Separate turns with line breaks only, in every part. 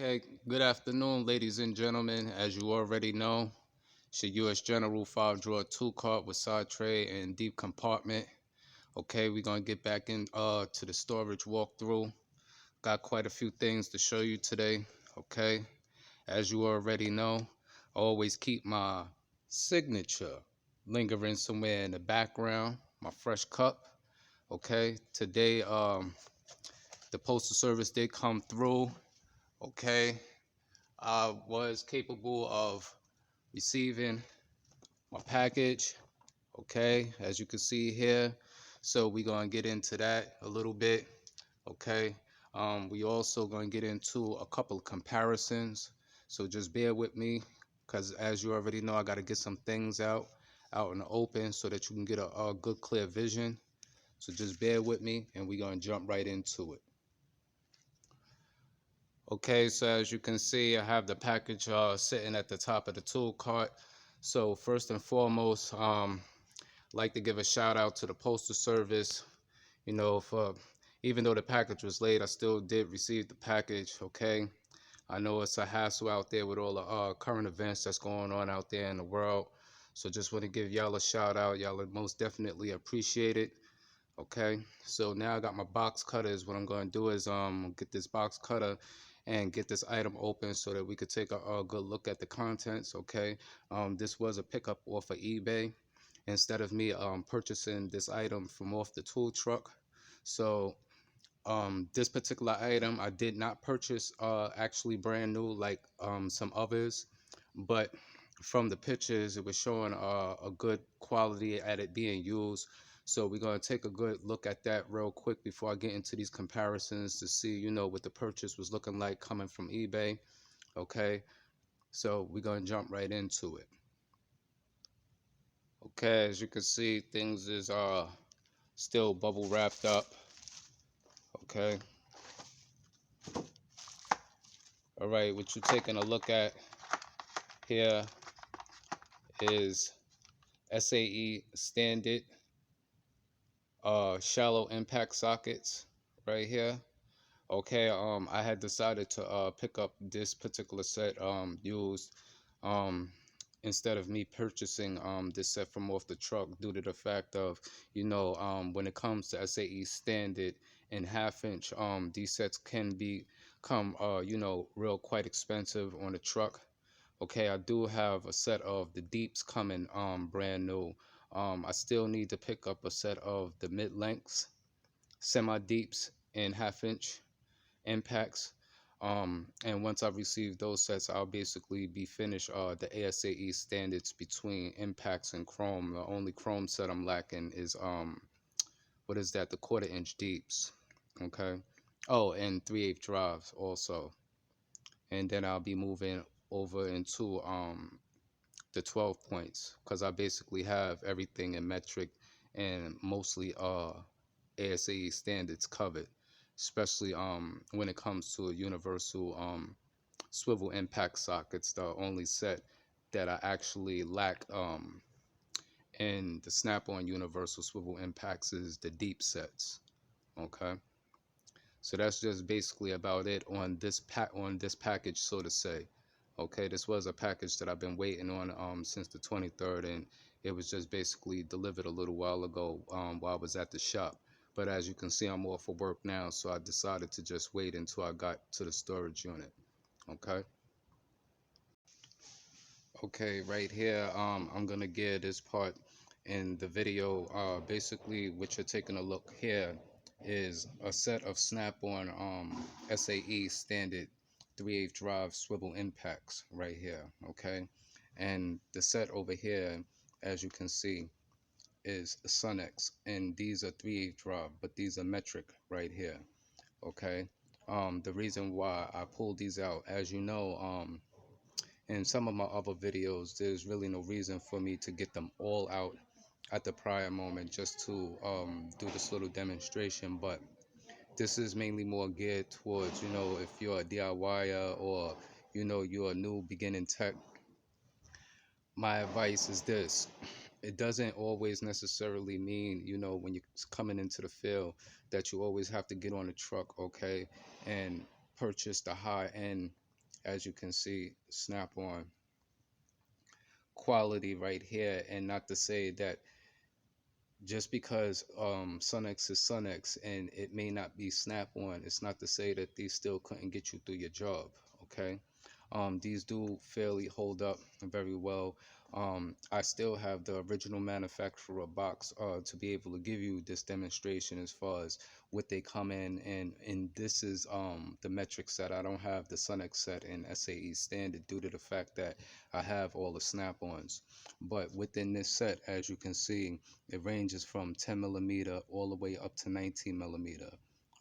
Okay, good afternoon, ladies and gentlemen. As you already know, it's your US General 5-drawer 2 cart with side tray and deep compartment. Okay, we're gonna get back in to the storage walkthrough. Got quite a few things to show you today. Okay, as you already know, I always keep my signature lingering somewhere in the background, my fresh cup. Okay, today the postal service did come through. Okay, I was capable of receiving my package, okay, as you can see here. So we're going to get into that a little bit, okay. We also going to get into a couple of comparisons, so just bear with me, because as you already know, I got to get some things out in the open so that you can get a good clear vision. So just bear with me and we're going to jump right into it. Okay, so as you can see, I have the package sitting at the top of the tool cart. So first and foremost, like to give a shout out to the postal service. You know, for even though the package was late, I still did receive the package. Okay, I know it's a hassle out there with all the current events that's going on out there in the world. So just want to give y'all a shout out. Y'all most definitely appreciate it. Okay, so now I got my box cutters. What I'm going to do is get this box cutter and get this item open so that we could take a good look at the contents. Okay, this was a pickup off of eBay instead of me purchasing this item from off the tool truck. So this particular item I did not purchase actually brand new like some others, but from the pictures it was showing a good quality at it being used. So we're going to take a good look at that real quick before I get into these comparisons to see, you know, what the purchase was looking like coming from eBay. Okay, so we're going to jump right into it. Okay, as you can see, things is still bubble wrapped up. Okay, all right, what you're taking a look at here is SAE standard shallow impact sockets right here. Okay, I had decided to pick up this particular set used um instead of me purchasing this set from off the truck, due to the fact of, you know, when it comes to SAE standard and half-inch, these sets can become you know, real quite expensive on the truck. Okay, I do have a set of the deeps coming brand new. I still need to pick up a set of the mid lengths, semi deeps, and half-inch impacts. And once I receive those sets, I'll basically be finished the ASAE standards between impacts and chrome. The only chrome set I'm lacking is what is that, the 1/4 inch deeps. Okay, oh, and 3/8 drives also. And then I'll be moving over into the 12 points, because I basically have everything in metric and mostly ASAE standards covered, especially when it comes to a universal swivel impact sockets. The only set that I actually lack in the snap-on universal swivel impacts is the deep sets. Okay, so that's just basically about it on this package, so to say. Okay, this was a package that I've been waiting on since the 23rd, and it was just basically delivered a little while ago while I was at the shop. But as you can see, I'm off for work now, so I decided to just wait until I got to the storage unit. Okay. Okay, right here, I'm gonna gear this part in the video. Basically, what you're taking a look here is a set of snap-on SAE standard 3/8 drive swivel impacts right here. Okay, and the set over here, as you can see, is Sunex, and these are 3/8 drive, but these are metric right here. Okay, the reason why I pulled these out, as you know, in some of my other videos, there's really no reason for me to get them all out at the prior moment just to do this little demonstration. But this is mainly more geared towards, you know, if you're a DIYer or, you know, you're a new beginning tech. My advice is this: it doesn't always necessarily mean, you know, when you're coming into the field, that you always have to get on a truck, okay, and purchase the high end as you can see, snap on quality right here. And not to say that just because Sunex is Sunex and it may not be snap on, it's not to say that these still couldn't get you through your job. Okay. These do fairly hold up very well. I still have the original manufacturer box to be able to give you this demonstration as far as what they come in, and this is the metric set. I don't have the Sunex set in SAE standard due to the fact that I have all the snap-ons. But within this set, as you can see, it ranges from 10 millimeter all the way up to 19 millimeter.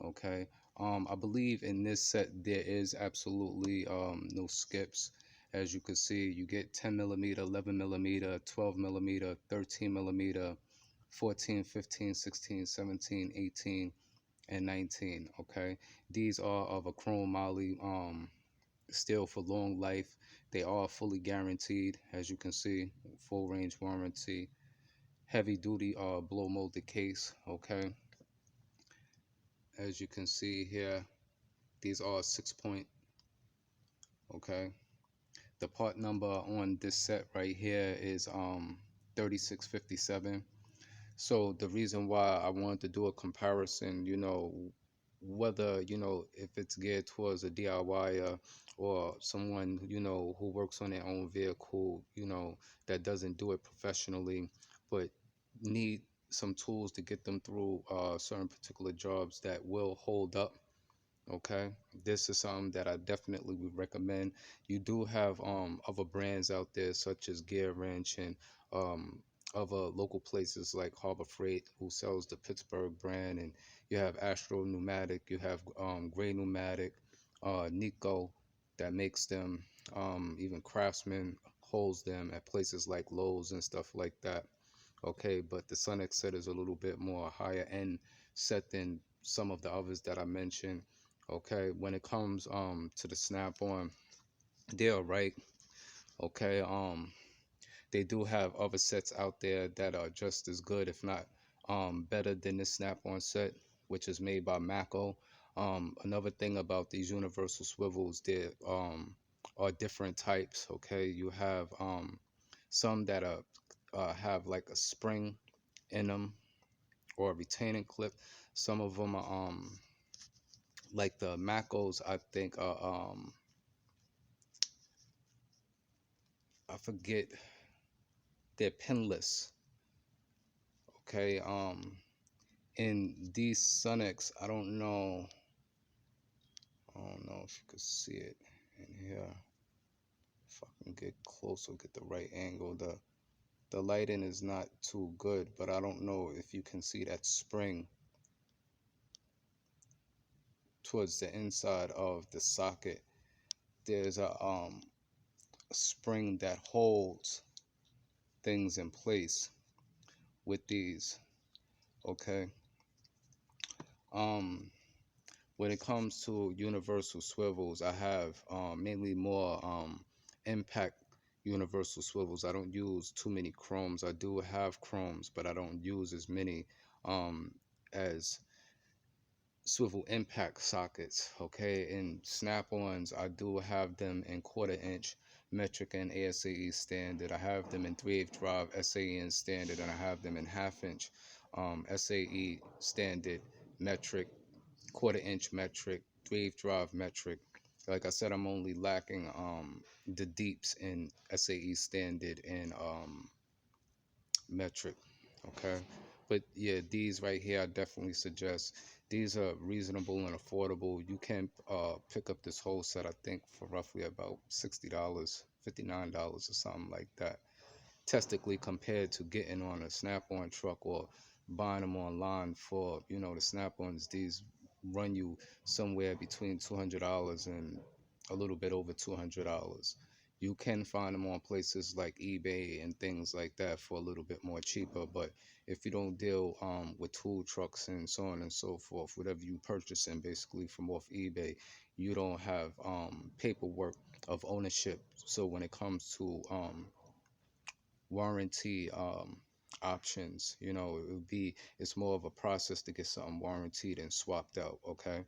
Okay. I believe in this set there is absolutely no skips. As you can see, you get 10 millimeter, 11 millimeter, 12 millimeter, 13 millimeter, 14, 15, 16, 17, 18, and 19. Okay, these are of a chrome moly steel for long life. They are fully guaranteed, as you can see, full range warranty, heavy duty blow molded case. Okay, as you can see here, these are 6 point. Okay, the part number on this set right here is 3657. So the reason why I wanted to do a comparison, whether, if it's geared towards a DIYer or someone, who works on their own vehicle, that doesn't do it professionally, but need some tools to get them through certain particular jobs that will hold up. Okay, this is something that I definitely would recommend. You do have other brands out there such as Gear Wrench and other local places like Harbor Freight who sells the Pittsburgh brand, and you have Astro Pneumatic, you have Gray Pneumatic, Nico that makes them, even Craftsman holds them at places like Lowe's and stuff like that. Okay, but the Sunex set is a little bit more higher end set than some of the others that I mentioned. Okay, when it comes to the snap-on, they're right. Okay, they do have other sets out there that are just as good, if not better than this snap-on set, which is made by Mako. Another thing about these universal swivels, there are different types. Okay, you have some that are have like a spring in them or a retaining clip. Some of them are like the Macos, I think are I forget, they're pinless. Okay, in these Sunex, I don't know if you could see it in here. If I can get close or get the right angle, the lighting is not too good, but I don't know if you can see that spring towards the inside of the socket. There's a spring that holds things in place with these. Okay, when it comes to universal swivels, I have mainly more impact universal swivels. I don't use too many chromes. I do have chromes, but I don't use as many as swivel impact sockets. Okay, and snap-ons, I do have them in 1/4 inch metric and ASAE standard. I have them in 3/8 drive SAE and standard, and I have them in 1/2 inch SAE standard metric, 1/4 inch metric, 3/8 drive metric. Like I said, I'm only lacking the deeps in SAE standard and metric. Okay, but yeah, these right here I definitely suggest. These are reasonable and affordable. You can pick up this whole set, I think, for roughly about $60, $59 or something like that, testically, compared to getting on a snap-on truck or buying them online. For the snap-ons, these run you somewhere between $200 and a little bit over $200. You can find them on places like eBay and things like that for a little bit more cheaper. But if you don't deal with tool trucks and so on and so forth, whatever you purchasing basically from off eBay, you don't have paperwork of ownership. So when it comes to warranty options, it's more of a process to get something warranted and swapped out. Okay,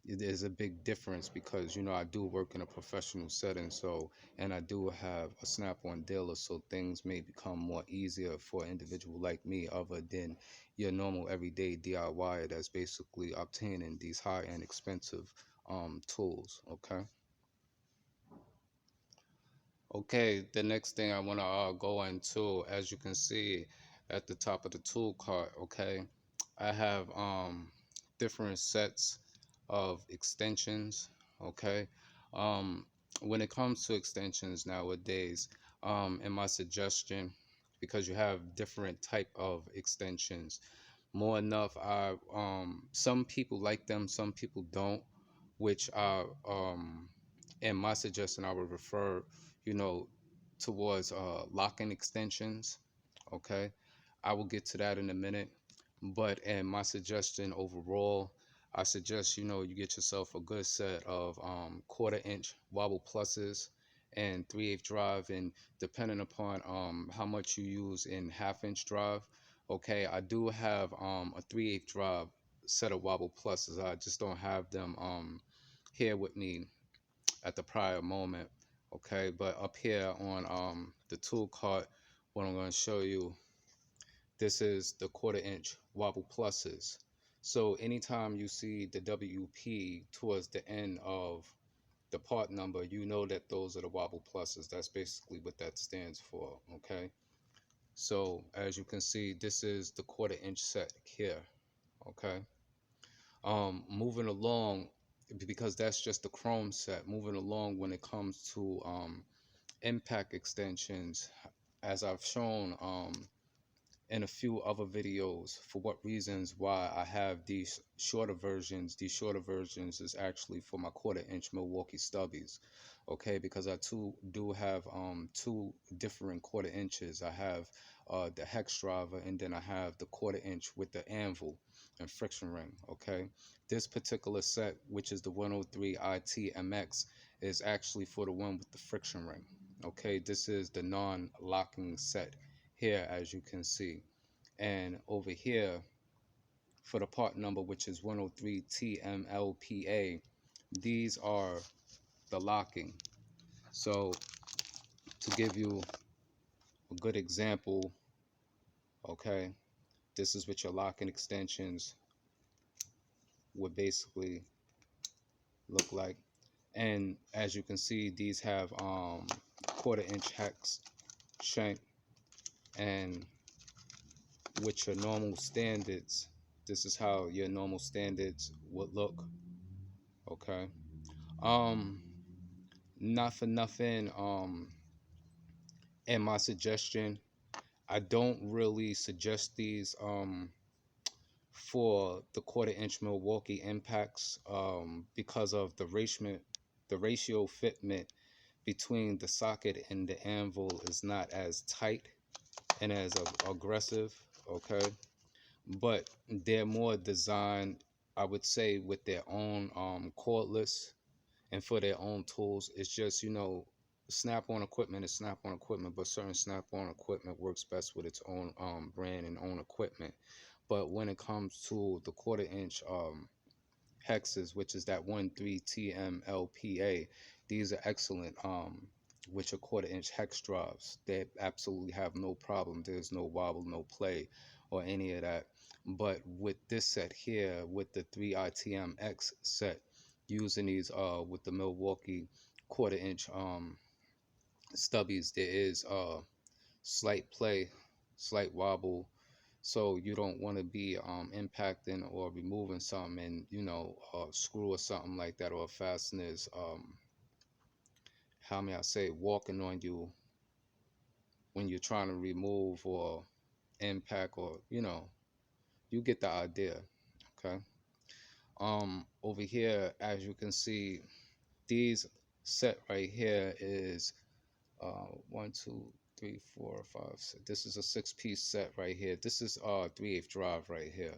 there's a big difference because I do work in a professional setting, so and I do have a snap-on dealer, so things may become more easier for an individual like me other than your normal everyday DIY that's basically obtaining these high-end expensive tools. Okay, the next thing I want to go into, as you can see at the top of the tool cart, okay, I have different sets of extensions, okay. Um, when it comes to extensions nowadays, in my suggestion, because you have different type of extensions, more enough, some people like them, some people don't, which I in my suggestion I would refer, you know, towards locking extensions. Okay, I will get to that in a minute. But in my suggestion overall, I suggest you get yourself a good set of quarter-inch wobble pluses and 3/8 drive, and depending upon how much you use in half-inch drive. Okay, I do have a 3/8 drive set of wobble pluses. I just don't have them here with me at the prior moment. Okay, but up here on the tool cart, what I'm going to show you, this is the quarter-inch wobble pluses. So anytime you see the WP towards the end of the part number, you know that those are the wobble pluses. That's basically what that stands for. Okay, so as you can see, this is the quarter-inch set here. Okay, moving along, because that's just the chrome set. Moving along, when it comes to impact extensions, as I've shown in a few other videos, for what reasons why I have these shorter versions. These shorter versions is actually for my quarter-inch Milwaukee stubbies. Okay, because I too do have two different quarter inches. I have the hex driver, and then I have the quarter-inch with the anvil and friction ring. Okay, this particular set, which is the 103 ITMX, is actually for the one with the friction ring. Okay, this is the non-locking set here, as you can see. And over here, for the part number, which is 103 TMLPA, these are the locking. So to give you a good example, okay, this is what your locking extensions would basically look like. And as you can see, these have quarter-inch hex shank, and with your normal standards, this is how your normal standards would look. Okay, um not for nothing, in my suggestion, I don't really suggest these for the quarter-inch Milwaukee impacts, because of the ratio fitment between the socket and the anvil is not as tight and as aggressive. Okay, but they're more designed, I would say, with their own cordless and for their own tools. It's just, snap-on equipment is snap-on equipment, but certain snap-on equipment works best with its own brand and own equipment. But when it comes to the quarter-inch hexes, which is that 13 TMLPA, these are excellent with your quarter-inch hex drives. They absolutely have no problem. There's no wobble, no play, or any of that. But with this set here, with the 3ITMX set, using these with the Milwaukee quarter-inch stubbies, there is slight play, slight wobble, so you don't want to be impacting or removing something, and a screw or something like that, or a fasteners, how may I say, walking on you when you're trying to remove or impact, or you get the idea. Okay, over here, as you can see, these set right here is 1, 2, 3, 4, 5, 6. This is a 6-piece set right here. This is 3/8 drive right here.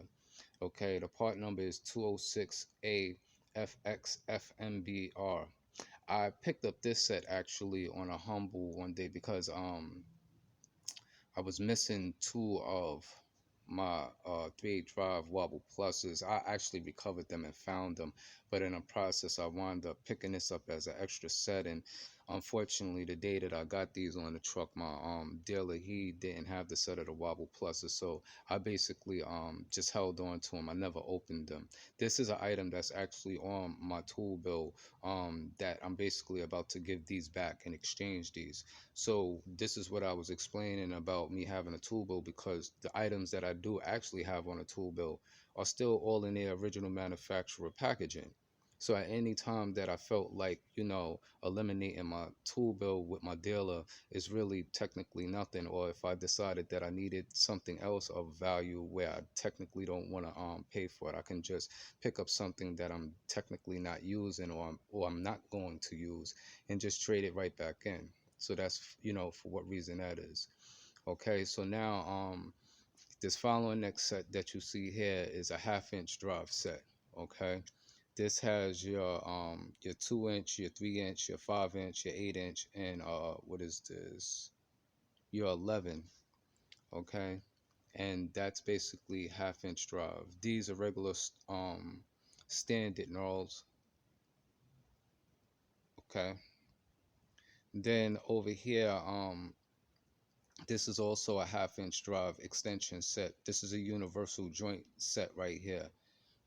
Okay, the part number is 206A FXFMBR. I picked up this set actually on a humble one day because I was missing two of my 3/8 drive wobble pluses. I actually recovered them and found them, but in the process I wound up picking this up as an extra set. And unfortunately, the day that I got these on the truck, my dealer, he didn't have the set of the wobble pluses, so I basically just held on to them. I never opened them. This is an item that's actually on my tool bill, that I'm basically about to give these back and exchange these. So this is what I was explaining about me having a tool bill, because the items that I do actually have on a tool bill are still all in their original manufacturer packaging. So at any time that I felt like, eliminating my tool bill with my dealer is really technically nothing, or if I decided that I needed something else of value where I technically don't want to pay for it, I can just pick up something that I'm technically not using, or I'm not going to use, and just trade it right back in. So that's, for what reason that is. Okay, so now this following next set that you see here is a 1/2 inch drive set. Okay, this has your 2 inch, your 3 inch, your 5 inch, your 8 inch, and what is this, your 11. Okay, and that's basically 1/2 inch drive. These are regular standard knurls. Okay, then over here, this is also a 1/2 inch drive extension set. This is a universal joint set right here,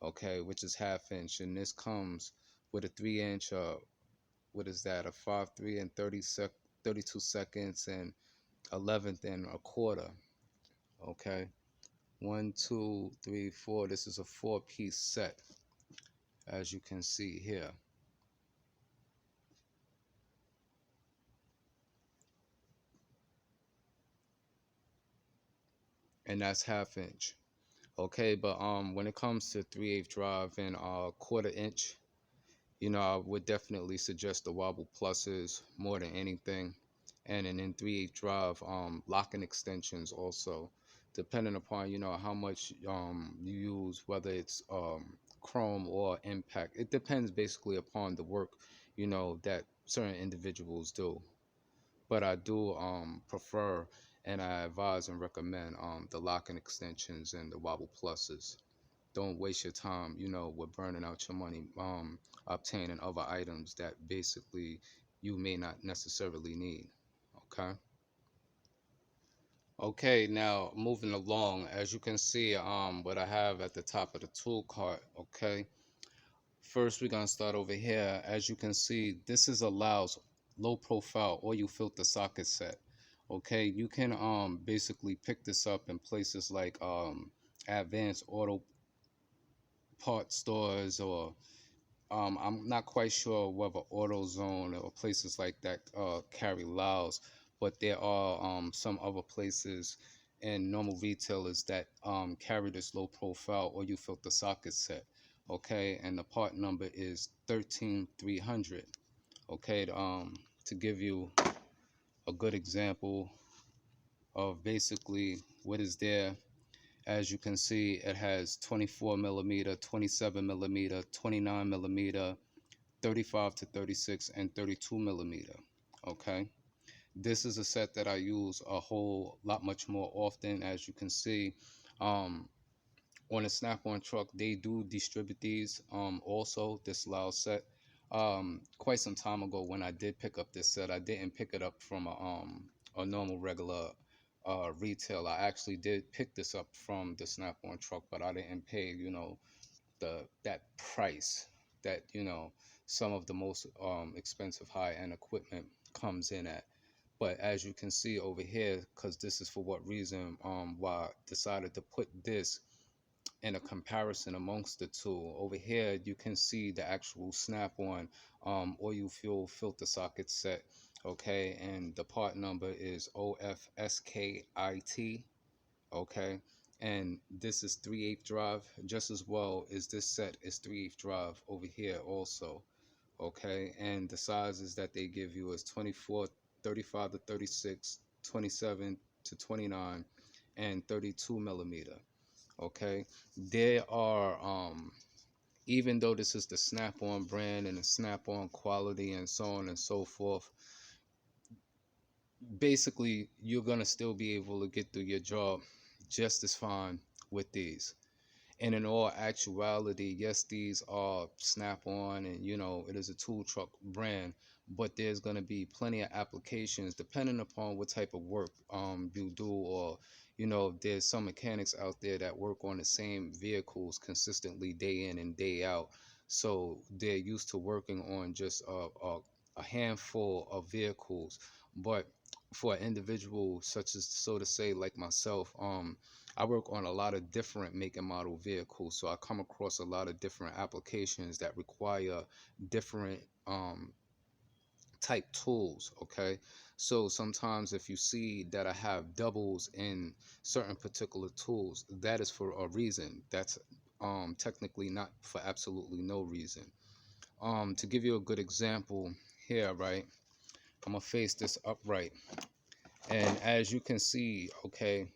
okay, which is 1/2 inch, and this comes with a 3 inch, what is that, a 5/3 and 32 seconds, and 11th and a quarter. Okay, 1, 2, 3, 4. This is a 4-piece set, as you can see here. And that's 1/2 inch. Okay, but when it comes to 3/8 drive and 1/4 inch, I would definitely suggest the wobble pluses more than anything. And in 3/8 drive, locking extensions also, depending upon, how much you use, whether it's chrome or impact. It depends basically upon the work, that certain individuals do. But I do prefer, and I advise and recommend the locking extensions and the wobble pluses. Don't waste your time, with burning out your money, obtaining other items that basically you may not necessarily need. Okay. Okay, now moving along, as you can see, what I have at the top of the tool cart. Okay, first we're gonna start over here. As you can see, this is allows low profile oil filter socket set. Okay, you can basically pick this up in places like advanced auto part stores, or I'm not quite sure whether AutoZone or places like that carry Laos, but there are some other places and normal retailers that carry this low profile oil filter socket set. Okay, and the part number is 13300. Okay, to give you a good example of basically what is there. As you can see, it has 24 millimeter, 27 millimeter, 29 millimeter, 35 to 36, and 32 millimeter. Okay, this is a set that I use a whole lot much more often. As you can see, on a snap-on truck, they do distribute these also, this loud set. Quite some time ago, when I did pick up this set, I didn't pick it up from a normal regular retail. I actually did pick this up from the snap-on truck, but I didn't pay, that price that, some of the most expensive high-end equipment comes in at. But as you can see over here, because this is for what reason, why I decided to put this in a comparison amongst the two. Over here, you can see the actual snap-on oil fuel filter socket set. Okay, and the part number is OFSKIT. Okay, and this is 3/8 drive, just as well as this set is 3/8 drive over here also. Okay, and the sizes that they give you is 24, 35 to 36, 27 to 29, and 32 millimeter. Okay, there are even though this is the snap-on brand and the snap-on quality and so on and so forth, basically you're gonna still be able to get through your job just as fine with these. And in all actuality, yes, these are Snap-on, and it is a tool truck brand, but there's going to be plenty of applications depending upon what type of work you do, or there's some mechanics out there that work on the same vehicles consistently day in and day out, so they're used to working on just a handful of vehicles. But for an individual such as, so to say, like myself, I work on a lot of different make and model vehicles, so I come across a lot of different applications that require different type tools. Okay, so sometimes if you see that I have doubles in certain particular tools, that is for a reason. That's technically not for absolutely no reason. To give you a good example here, right? I'm gonna face this upright, and as you can see, okay,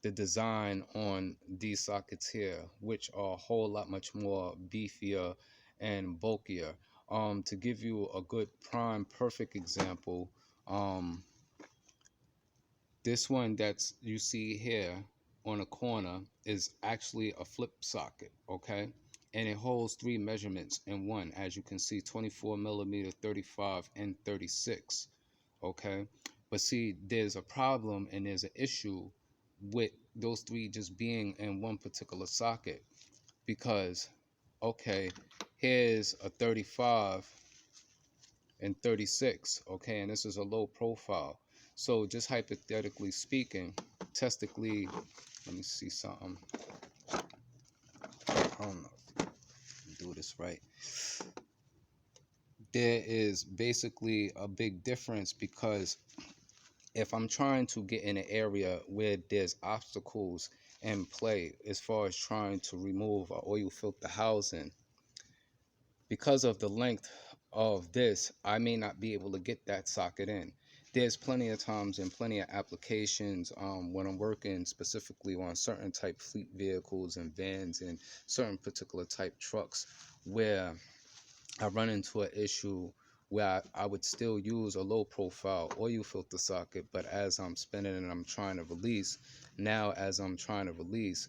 the design on these sockets here, which are a whole lot much more beefier and bulkier. To give you a good prime perfect example, this one that's you see here on a corner is actually a flip socket, okay? And it holds three measurements in one, as you can see, 24 millimeter, 35, and 36, okay? But see, there's a problem and there's an issue with those three just being in one particular socket, because, okay, here's a 35 and 36, okay, and this is a low profile. So just hypothetically speaking, testically, let me see something. I don't know if I do this right. There is basically a big difference, because if I'm trying to get in an area where there's obstacles in play as far as trying to remove an oil filter housing, because of the length of this, I may not be able to get that socket in. There's plenty of times and plenty of applications when I'm working specifically on certain type fleet vehicles and vans and certain particular type trucks, where I run into an issue where I would still use a low profile oil filter socket, but as I'm spinning and I'm trying to release, now as I'm trying to release,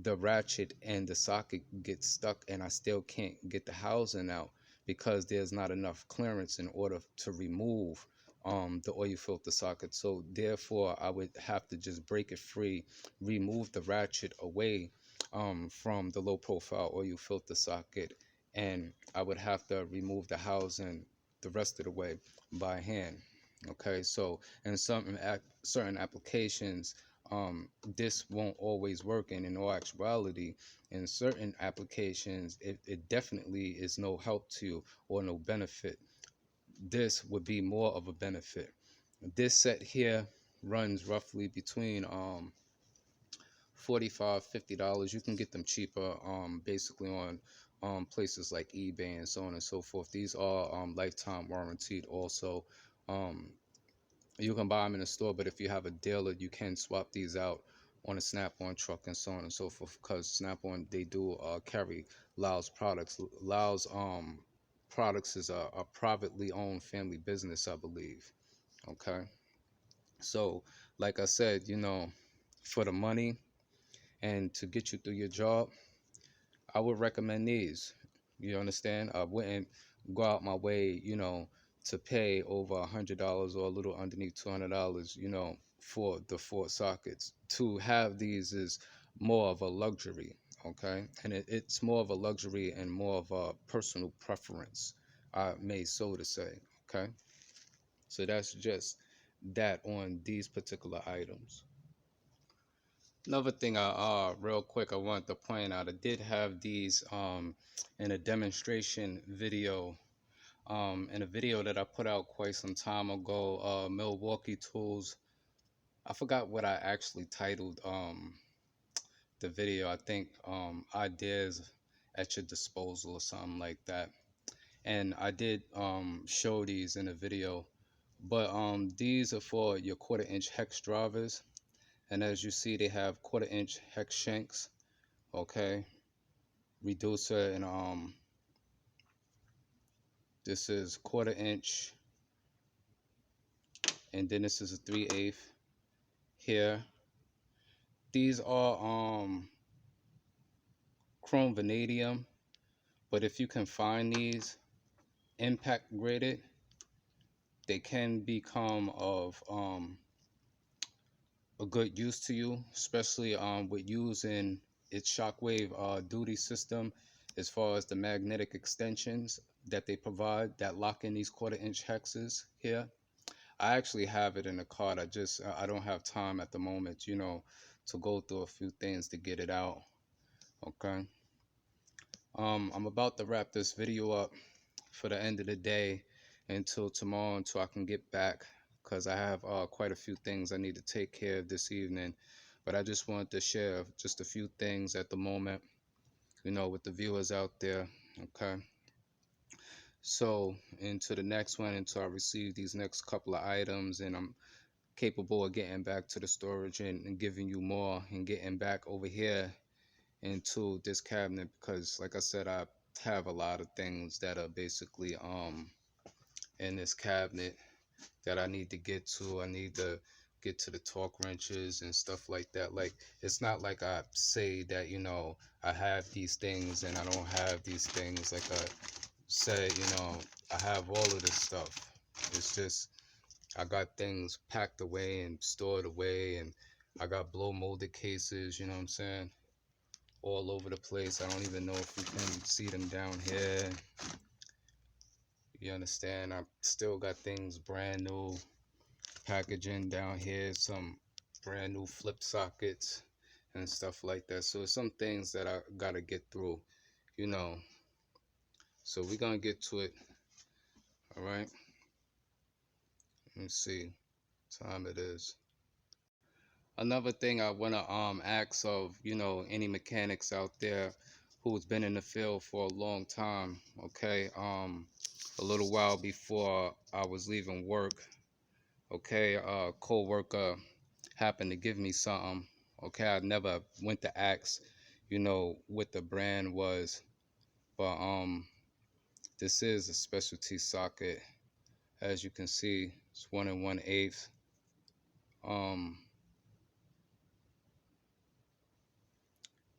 the ratchet and the socket gets stuck and I still can't get the housing out, because there's not enough clearance in order to remove the oil filter socket. So therefore I would have to just break it free, remove the ratchet away from the low profile oil filter socket, and I would have to remove the housing the rest of the way by hand. Okay, so in certain applications, this won't always work, and in all actuality, in certain applications, it definitely is no help to you or no benefit. This would be more of a benefit. This set here runs roughly between $45-$50. You can get them cheaper basically on places like eBay and so on and so forth. These are lifetime warranted also. um, you can buy them in the store, but if you have a dealer, you can swap these out on a Snap-on truck and so on and so forth, because Snap-on, they do carry Laos products. Laos products is a privately owned family business, I believe. Okay, so like I said, for the money and to get you through your job, I would recommend these. You understand? I wouldn't go out my way, to pay over $100 or a little underneath $200, for the four sockets. To have these is more of a luxury, okay? And it's more of a luxury and more of a personal preference, I may so to say, okay? So that's just that on these particular items. Another thing, real quick, I want to point out, I did have these in a demonstration video, in a video that I put out quite some time ago, Milwaukee tools. I forgot what I actually titled the video. I think ideas at your disposal or something like that. And I did show these in the video, but these are for your 1/4 inch hex drivers. And as you see, they have 1/4 inch hex shanks, okay, reducer, and this is 1/4 inch, and then this is a 3/8 here. These are chrome vanadium, but if you can find these impact graded, they can become of a good use to you, especially with using its shockwave duty system, as far as the magnetic extensions that they provide that lock in these 1/4 inch hexes here. I actually have it in the card. I don't have time at the moment, to go through a few things to get it out. Okay. I'm about to wrap this video up for the end of the day until tomorrow, until I can get back, because I have quite a few things I need to take care of this evening. But I just wanted to share just a few things at the moment, with the viewers out there. Okay. So into the next one, until I receive these next couple of items and I'm capable of getting back to the storage and giving you more and getting back over here into this cabinet, because like I said, I have a lot of things that are basically in this cabinet that I need to get to. I need to get to the torque wrenches and stuff like that. Like, it's not like I say that, I have these things and I don't have these things. Like I said, I have all of this stuff. It's just I got things packed away and stored away, and I got blow molded cases, you know what I'm saying, all over the place. I don't even know if you can see them down here. You understand? I still got things brand new packaging down here, some brand new flip sockets and stuff like that. So some things that I gotta get through, you know. So we're gonna get to it. All right. Let me see what time it is. Another thing I wanna ask of, any mechanics out there who's been in the field for a long time, okay? A little while before I was leaving work, okay, a co-worker happened to give me something. Okay, I never went to ask, what the brand was, but this is a specialty socket. As you can see, it's 1 1/8.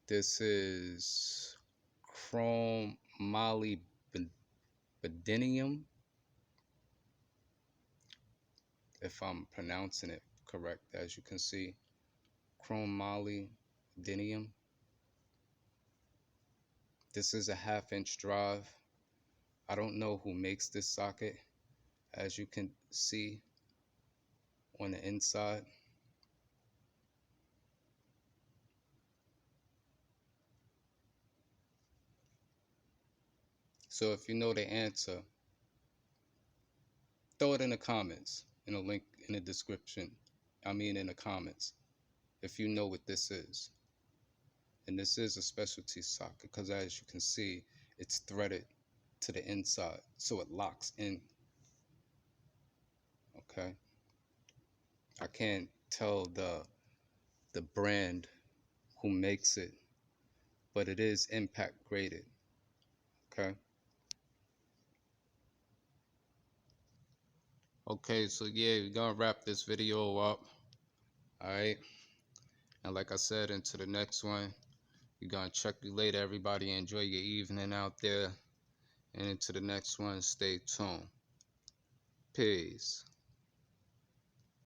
This is chrome molybdenum, if I'm pronouncing it correct. As you can see, chrome molybdenum. This is a 1/2 inch drive. I don't know who makes this socket, as you can see on the inside. So if you know the answer, throw it in the comments, in a link in the description. I mean in the comments, if you know what this is. And this is a specialty socket, because as you can see, it's threaded to the inside, so it locks in. Okay. I can't tell the brand who makes it, but it is impact graded. Okay. Okay, so yeah, we're gonna wrap this video up. Alright. And like I said, into the next one. We're gonna check you later, everybody. Enjoy your evening out there. And into the next one, stay tuned. Peace.